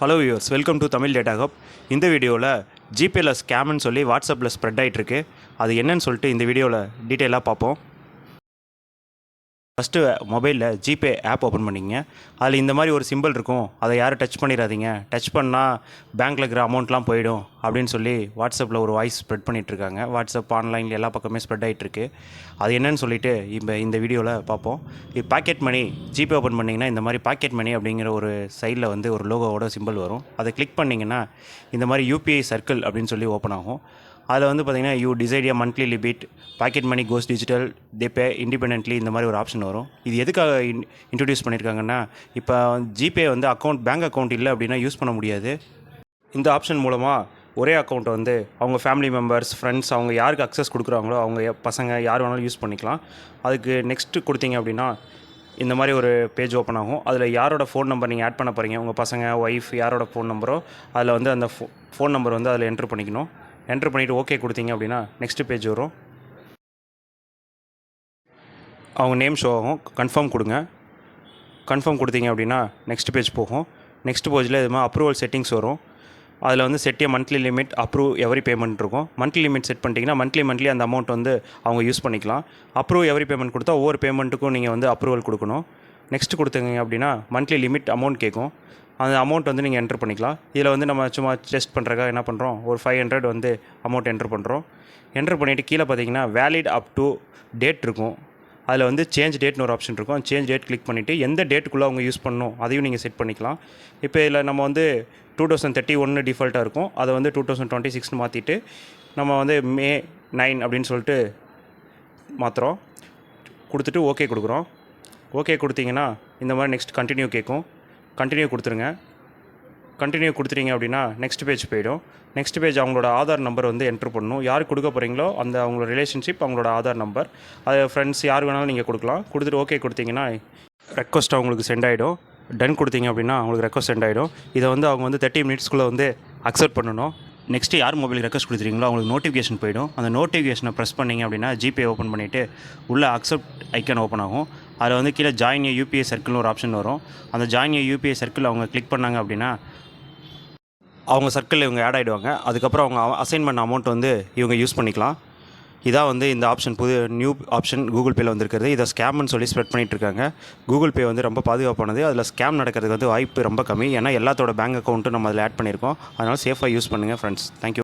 Hello viewers, welcome to Tamil data hub. இந்த வீடியோவில் ஜிபேல ஸ்கேம்னு சொல்லி வாட்ஸ்அப்பில் ஸ்ப்ரெட் ஆகிட்டுருக்கு. அது என்னன்னு சொல்லிட்டு இந்த வீடியோவில் டீட்டெயிலாக பார்ப்போம். ஃபஸ்ட்டு மொபைலில் ஜிபே ஆப் ஓப்பன் பண்ணிங்க. அதில் இந்த மாதிரி ஒரு சிம்பிள் இருக்கும், அதை யாரும் டச் பண்ணிடாதீங்க, டச் பண்ணால் பேங்க்கில் இருக்கிற அமௌண்ட்லாம் போயிடும் அப்படின்னு சொல்லி வாட்ஸ்அப்பில் ஒரு வாய்ஸ் ஸ்ப்ரெட் பண்ணிகிட்ருக்காங்க. வாட்ஸ்அப் ஆன்லைனில் எல்லா பக்கமே ஸ்ப்ரெட் ஆகிட்டுருக்கு. அது என்னன்னு சொல்லிட்டு இந்த வீடியோவில் பார்ப்போம். இது பாக்கெட் மணி. ஜிபே ஓப்பன் பண்ணிங்கன்னா இந்த மாதிரி பாக்கெட் மணி அப்படிங்கிற ஒரு சைடில் வந்து ஒரு லோகோவோட சிம்பிள் வரும். அதை கிளிக் பண்ணிங்கன்னா இந்த மாதிரி யூபிஐ சர்க்கிள் அப்படின்னு சொல்லி ஓப்பன் ஆகும். அதில் வந்து பார்த்திங்கன்னா you decide a monthly limit, pocket money goes digital, they pay independently, இந்த மாதிரி ஒரு ஆப்ஷன் வரும். இது எதுக்காக இன்ட்ரடியூஸ் பண்ணியிருக்காங்கன்னா, இப்போ ஜிபே வந்து பேங்க் அக்கௌண்ட் இல்லை அப்படின்னா யூஸ் பண்ண முடியாது. இந்த ஆப்ஷன் மூலமாக ஒரே அக்கௌண்ட்டை வந்து அவங்க ஃபேமிலி மெம்பர்ஸ், ஃப்ரெண்ட்ஸ், அவங்க யாருக்கு அக்சஸ் கொடுக்குறாங்களோ அவங்க பசங்க யார் வேணாலும் யூஸ் பண்ணிக்கலாம். அதுக்கு நெக்ஸ்ட்டு கொடுத்தீங்க அப்படின்னா இந்த மாதிரி ஒரு பேஜ் ஓப்பன் ஆகும். அதில் யாரோட ஃபோன் நம்பர் நீங்கள் ஆட் பண்ண போகிறீங்க, உங்கள் பசங்க, ஒய்ஃப் யாரோட ஃபோன் நம்பரோ அதில் வந்து அந்த ஃபோன் நம்பர் வந்து அதில் என்ட்ரு பண்ணிக்கணும். என்ட்ரு பண்ணிவிட்டு ஓகே கொடுத்தீங்க அப்படின்னா நெக்ஸ்ட்டு பேஜ் வரும். அவங்க நேம் ஷோ ஆகும். கன்ஃபார்ம் கொடுங்க. கன்ஃபார்ம் கொடுத்தீங்க அப்படின்னா நெக்ஸ்ட் பேஜ் போகும். நெக்ஸ்ட் பேஜில் இது மாதிரி அப்ரூவல் செட்டிங்ஸ் வரும். அதில் வந்து செட் ஏ monthly limit, approve every payment இருக்கும். மந்த்லி லிமிட் செட் பண்ணிட்டீங்கன்னா மந்த்லி அந்த அமௌண்ட் வந்து அவங்க யூஸ் பண்ணிக்கலாம். அப்ரூவ் எவரி பேமெண்ட் கொடுத்தா ஒவ்வொரு பேமெண்ட்டுக்கும் நீங்கள் வந்து அப்ரூவல் கொடுக்கணும். நெக்ஸ்ட் கொடுத்தீங்க அப்படின்னா மந்த்லி லிமிட் அமௌண்ட் கேட்கும். அந்த அமௌண்ட் வந்து நீங்கள் என்ட்ரு பண்ணிக்கலாம். இதில் வந்து நம்ம சும்மா டெஸ்ட் பண்ணுறக்காக என்ன பண்ணுறோம், ஒரு 500 வந்து அமௌண்ட் என்ட்ரு பண்ணுறோம். என்ட்ரு பண்ணிவிட்டு கீழே பார்த்தீங்கன்னா வேலிட் அப் டு டேட் இருக்கும். அதில் வந்து சேஞ்ச் டேட்னு ஒரு ஆப்ஷன் இருக்கும். சேஞ்ச் டேட் கிளிக் பண்ணிவிட்டு எந்த டேட்டுக்குள்ளே அவங்க யூஸ் பண்ணணும் அதையும் நீங்கள் செட் பண்ணிக்கலாம். இப்போ இதில் நம்ம வந்து 2031 டிஃபால்ட்டாக இருக்கும். அதை வந்து 2026 மாற்றிட்டு நம்ம வந்து May 9 அப்படின்னு சொல்லிட்டு மாற்றுறோம். கொடுத்துட்டு ஓகே கொடுக்குறோம். ஓகே கொடுத்தீங்கன்னா இந்த மாதிரி நெக்ஸ்ட் கண்டினியூ கேட்கும். கண்டினியூ கொடுத்துருங்க. கண்டினியூ கொடுத்துட்டீங்க அப்படின்னா நெக்ஸ்ட் பேஜ் போயிடும். நெக்ஸ்ட் பேஜ் அவங்களோட ஆதார் நம்பர் வந்து என்ட்ரு பண்ணணும். யார் கொடுக்க போகிறீங்களோ அந்த அவங்களோட ரிலேஷன்ஷிப், அவங்களோட ஆதார் நம்பர், அது ஃப்ரெண்ட்ஸ் யார் வேணாலும் நீங்கள் கொடுக்கலாம். கொடுத்துட்டு ஓகே கொடுத்தீங்கன்னா ரெக்வஸ்ட் அவங்களுக்கு சென்ட் ஆகிடும். டன் கொடுத்தீங்க அப்படின்னா அவங்களுக்கு ரெக்வஸ்ட் சென்ட் ஆகிடும். இதை வந்து அவங்க வந்து 30 மினிட்ஸ்க்குள்ளே வந்து அக்செப்ட் பண்ணணும். நெக்ஸ்ட்டு யார் மொபைல் ரெக்வஸ்ட் கொடுத்துருக்கீங்களோ அவங்களுக்கு நோட்டிஃபிகேஷன் போயிடும். அந்த நோட்டிஃபிகேஷனை ப்ரெஸ் பண்ணிங்க அப்படின்னா ஜிபே ஓப்பன் பண்ணிவிட்டு உள்ளே அக்செப்ட் ஐக்கன் ஓப்பன் ஆகும். அதில் வந்து கீழே ஜாயின் ஏ யூபிஐ சர்க்கிள்னு ஒரு ஆப்ஷன் வரும். அந்த ஜாயின் ஏ யூபிஐ சர்க்கிள் அவங்க கிளிக் பண்ணாங்க அப்படின்னா அவங்க சர்க்கிளில் இவங்க ஆட் ஆகிடுவாங்க. அதுக்கப்புறம் அவங்க அசைன் பண்ண அமௌண்ட் வந்து இவங்க யூஸ் பண்ணிக்கலாம். இதான் வந்து இந்த ஆப்ஷன், நியூ ஆப்ஷன் கூகுள் பேயில் வந்திருக்கிறது. இதை ஸ்கேம்னு சொல்லி ஸ்ப்ரெட் பண்ணிகிட்ருக்காங்க. கூகுள் பே வந்து ரொம்ப பாதுகாப்பானது. அதில் ஸ்கேம் நடக்கிறதுக்கு வந்து வாய்ப்பு ரொம்ப கம்மி. ஏன்னா எல்லாத்தோட பேங்க் அக்கௌண்ட்டும் நம்ம அதில் ஆட் பண்ணியிருக்கோம். அதனால் சேஃபாக யூஸ் பண்ணுங்கள் ஃப்ரெண்ட்ஸ். தேங்க்யூ.